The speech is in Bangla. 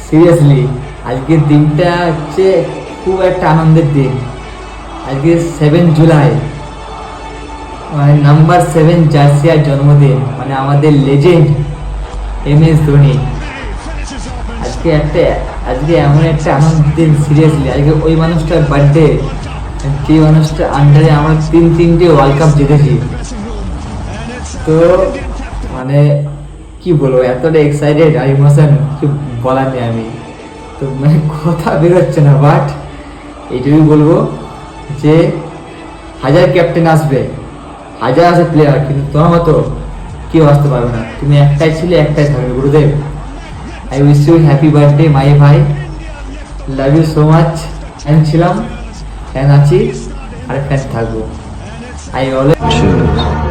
সিরিয়াসলি আজকের দিনটা হচ্ছে খুব একটা আনন্দের দিন। আজকে 7 জুলাই, মানে নাম্বার 7 জার্সিয়ার জন্মদিন, মানে আমাদের লেজেন্ড MS ধোনি। আজকে এমন একটা আনন্দের দিন, সিরিয়াসলি আজকে ওই মানুষটার বার্থডে, যে মানুষটার আন্ডারে আমরা তিনটে ওয়ার্ল্ড কাপ জিতেছি। তো মানে কি বলবো, এতটা এক্সাইটেড আর ইমোশন কিছু বলার নেই। আমি তো মানে কথা বেরোচ্ছে না, বাট এইটুকুই বলবো যে 1000 ক্যাপ্টেন আসবে, 1000 আসে প্লেয়ার, কিন্তু তোমার মতো কেউ আসতে পারবে না। তুমি একটাই ছিলে, একটাই থাকবে। গুরুদেব, I wish you happy birthday my ভাই, love you so much. Fan ছিলাম, ফ্যান আছি, আর ফ্যান থাকবো। I always